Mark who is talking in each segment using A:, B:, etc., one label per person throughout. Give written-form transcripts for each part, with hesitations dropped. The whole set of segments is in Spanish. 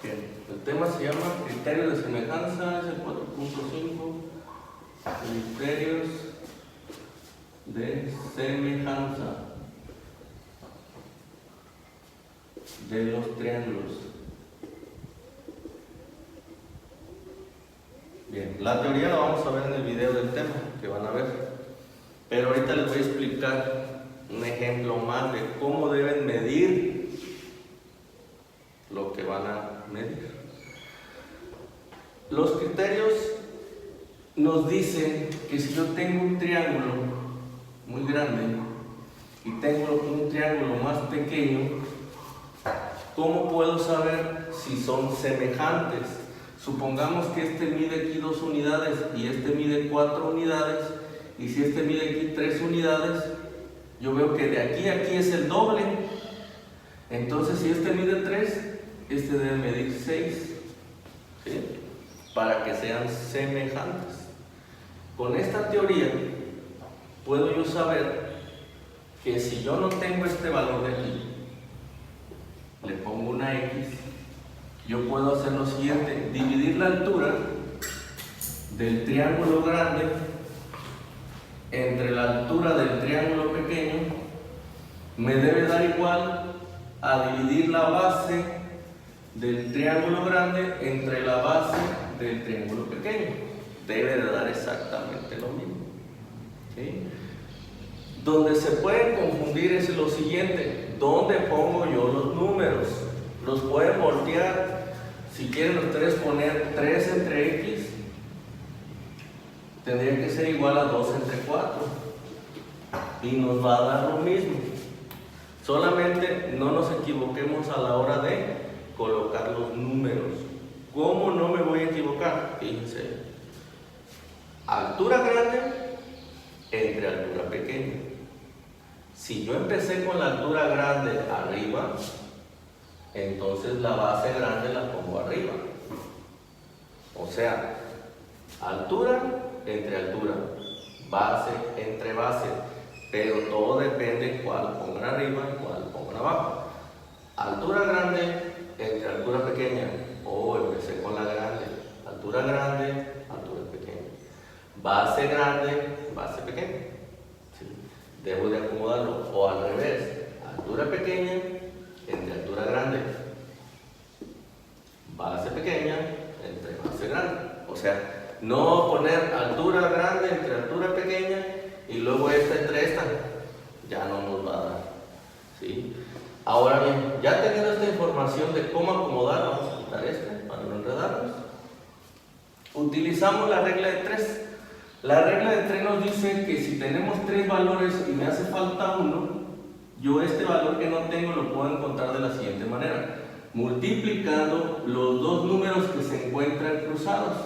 A: Bien, el tema se llama criterios de semejanza, es el 4.5, criterios de semejanza de los triángulos. Bien, la teoría la vamos a ver en el video del tema que van a ver, pero ahorita les voy a explicar un ejemplo más de cómo deben medir lo que van a medir. Los criterios nos dicen que si yo tengo un triángulo muy grande y tengo un triángulo más pequeño, ¿cómo puedo saber si son semejantes? Supongamos que este mide aquí 2 unidades y este mide 4 unidades, y si este mide aquí 3 unidades, yo veo que de aquí a aquí es el doble. Entonces, si este mide 3, este debe medir 6, ¿sí? Para que sean semejantes. Con esta teoría puedo yo saber que si yo no tengo este valor de aquí, le pongo una X, yo puedo hacer lo siguiente: dividir la altura del triángulo grande entre la altura del triángulo pequeño me debe dar igual a dividir la base del triángulo grande entre la base del triángulo pequeño. Debe de dar exactamente lo mismo, ¿sí? Donde se pueden confundir es lo siguiente: ¿dónde pongo yo los números? Los pueden voltear. Si quieren ustedes poner 3 entre X, tendría que ser igual a 2 entre 4 y nos va a dar lo mismo. Solamente no nos equivoquemos a la hora de colocar los números. ¿Cómo no me voy a equivocar? Fíjense: altura grande entre altura pequeña. Si yo empecé con la altura grande arriba, entonces la base grande la pongo arriba. O sea, altura entre altura, base entre base, pero todo depende cuál pongan arriba y cuál pongan abajo. Altura grande entre altura pequeña, empecé con la grande, altura pequeña, base grande, base pequeña, ¿sí? Debo de acomodarlo, o al revés: altura pequeña entre altura grande, base pequeña entre base grande. O sea, no poner altura grande entre altura pequeña y luego esta entre esta, ya no nos va a dar, ¿sí? Ahora bien, ya teniendo esta información de cómo acomodar, vamos a quitar este para no enredarnos. Utilizamos la regla de 3. La regla de 3 nos dice que si tenemos 3 valores y me hace falta uno, yo este valor que no tengo lo puedo encontrar de la siguiente manera: multiplicando los dos números que se encuentran cruzados,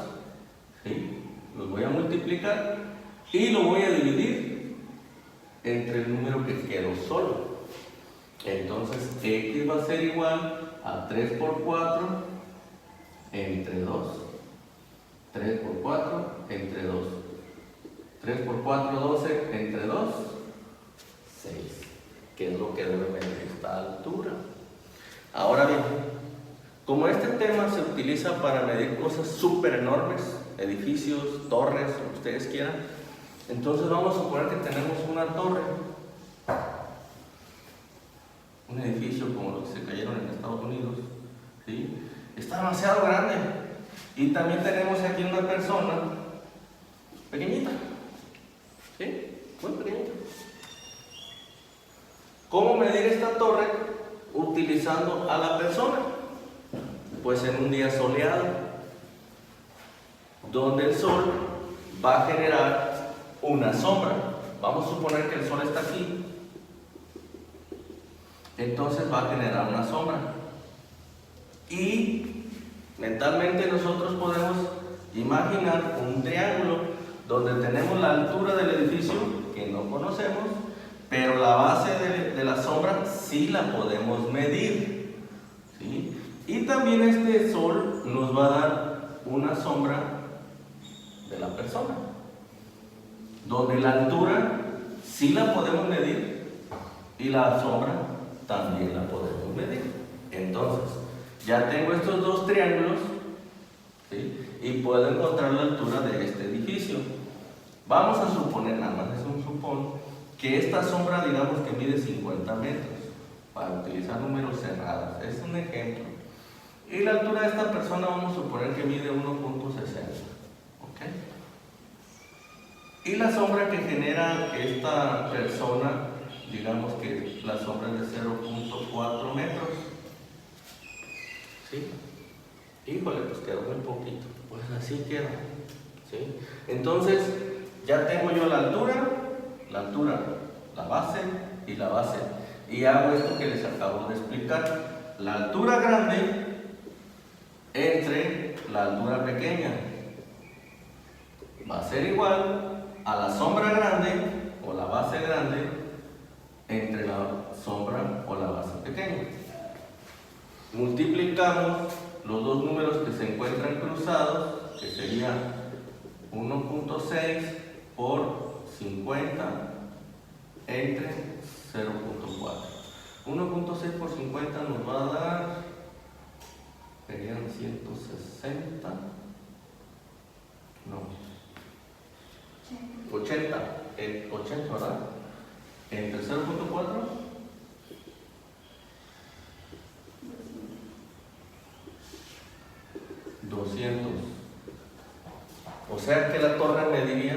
A: ¿sí? Los voy a multiplicar y lo voy a dividir entre el número que quedó solo. Entonces X va a ser igual a 3 por 4 entre 2. 3 por 4 entre 2. 3 por 4, 12 entre 2, 6. Que es lo que debe medir esta altura. Ahora bien, como este tema se utiliza para medir cosas súper enormes, edificios, torres, lo que ustedes quieran, entonces vamos a suponer que tenemos una torre, un edificio como los que se cayeron en Estados Unidos, ¿sí? Está demasiado grande, y también tenemos aquí una persona pequeñita, ¿sí? Muy pequeñita. ¿Cómo medir esta torre utilizando a la persona? Pues en un día soleado, donde el sol va a generar una sombra. Vamos a suponer que el sol está aquí, entonces va a generar una sombra. Y mentalmente nosotros podemos imaginar un triángulo donde tenemos la altura del edificio, que no conocemos, pero la base de la sombra sí la podemos medir, ¿sí? Y también este sol nos va a dar una sombra de la persona, donde la altura sí la podemos medir y la sombra también la podemos medir. Entonces, ya tengo estos dos triángulos, ¿sí? Y puedo encontrar la altura de este edificio. Vamos a suponer, nada más es un supón, que esta sombra digamos que mide 50 metros, para utilizar números cerrados, es un ejemplo. Y la altura de esta persona vamos a suponer que mide 1.60, ¿ok? Y la sombra que genera esta persona, digamos que la sombra es de 0.4 metros, ¿sí? Híjole, pues quedó muy poquito, pues así queda, ¿sí? Entonces, ya tengo yo la altura, la base y la base. Y hago esto que les acabo de explicar. La altura grande entre la altura pequeña va a ser igual a la sombra grande o la base grande entre la sombra o la base pequeña. Multiplicamos los dos números que se encuentran cruzados, que sería 1.6 por 50 entre 0.4. 1.6 por 50 nos va a dar, serían 160, no, 80, 80, ¿verdad? Entre 0.4, 200. O sea que la torre mediría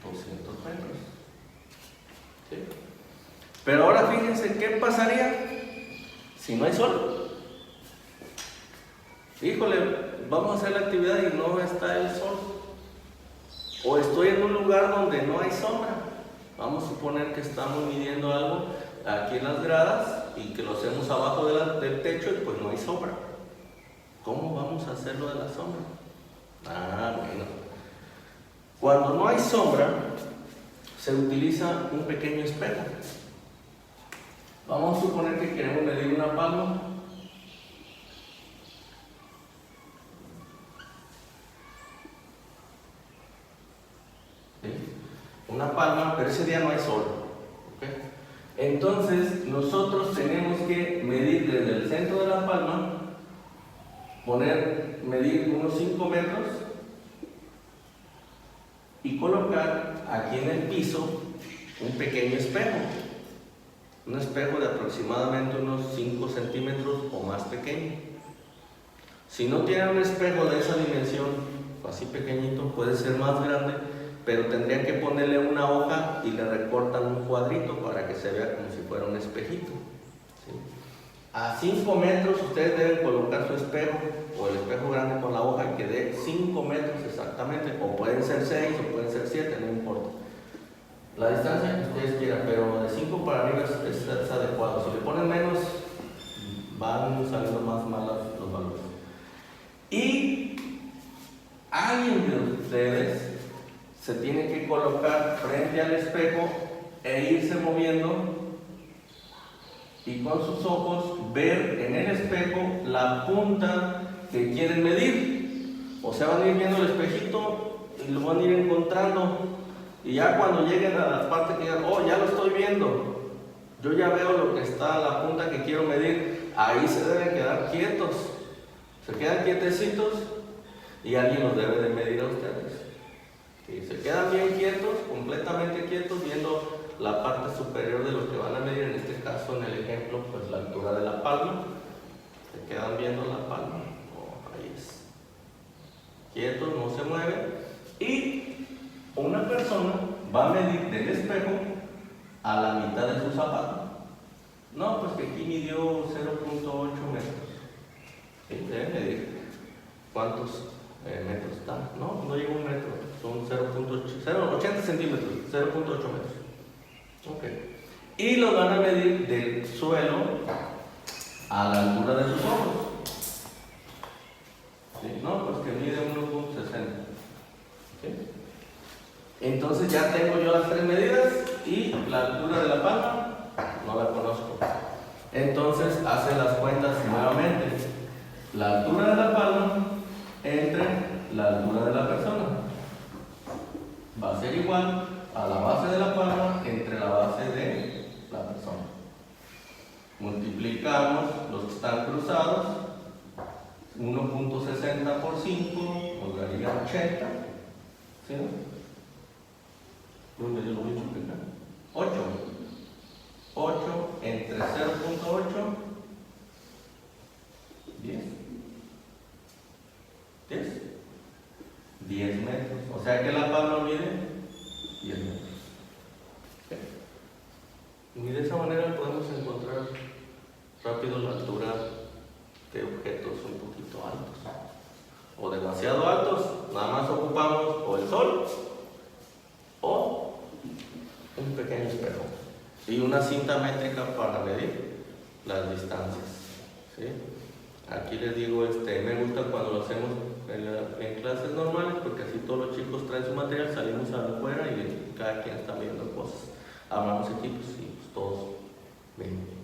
A: 200 metros. ¿Sí? Pero ahora fíjense qué pasaría si no hay sol. Híjole, vamos a hacer la actividad y no está el sol. O estoy en un lugar donde no hay sombra. Vamos a suponer que estamos midiendo algo aquí en las gradas y que lo hacemos abajo del techo y pues no hay sombra. ¿Cómo vamos a hacer lo de la sombra? Bueno. Cuando no hay sombra, se utiliza un pequeño espejo. Vamos a suponer que queremos medir una palma. ¿Sí? Una palma, pero ese día no hay sol. ¿Okay? Entonces, nosotros tenemos que medir desde el centro de la palma, medir unos 5 metros y colocar aquí en el piso un pequeño espejo. Un espejo de aproximadamente unos 5 centímetros o más pequeño. Si no tienen un espejo de esa dimensión, así pequeñito, puede ser más grande, pero tendrían que ponerle una hoja y le recortan un cuadrito para que se vea como si fuera un espejito. ¿Sí? A 5 metros ustedes deben colocar su espejo, o el espejo grande con la hoja que dé 5 metros exactamente, o pueden ser 6 o pueden ser 7, no importa. La distancia que ustedes quieran, pero de 5 para arriba es adecuado. Si le ponen menos, van saliendo más malos los valores. Y alguien de ustedes se tiene que colocar frente al espejo e irse moviendo y con sus ojos ver en el espejo la punta que quieren medir. O sea, van a ir viendo el espejito y lo van a ir encontrando. Y ya cuando lleguen a la parte que digan, oh, ya lo estoy viendo, yo ya veo lo que está, la punta que quiero medir, ahí se deben quedar quietos. Se quedan quietecitos y alguien los debe de medir a ustedes. Y se quedan bien quietos, completamente quietos, viendo la parte superior de lo que van a medir, en este caso, en el ejemplo, pues la altura de la palma. Se quedan viendo la palma. Oh, ahí es. Quietos, no se mueven. Y una persona va a medir del espejo a la mitad de su zapato. No, pues que aquí midió 0.8 metros. ¿Sí? Debe medir. ¿Cuántos metros está? No, no llega a 1 metro. Son 0.80 centímetros, 0.8 metros. Ok. Y lo van a medir del suelo a la altura de sus ojos. ¿Sí? No, pues que mide 1.60. ¿Sí? Entonces ya tengo yo las 3 medidas y la altura de la palma no la conozco. Entonces hace las cuentas nuevamente. La altura de la palma entre la altura de la persona va a ser igual a la base de la palma entre la base de la persona. Multiplicamos los que están cruzados 1.60 por 5 nos daría 80. ¿Sí? ¿Dónde yo lo voy a explicar? 8. 8 entre 0.8, 10. 10. 10 metros. O sea que la palma mide 10 metros. Y de esa manera podemos encontrar rápido la altura de objetos un poquito altos o demasiado altos. Nada más ocupamos o el sol o un pequeño espejo y una cinta métrica para medir las distancias. ¿Sí? Aquí les digo, me gusta cuando lo hacemos en clases normales, porque así todos los chicos traen su material, salimos afuera y cada quien está viendo cosas. Armamos equipos y pues todos ven.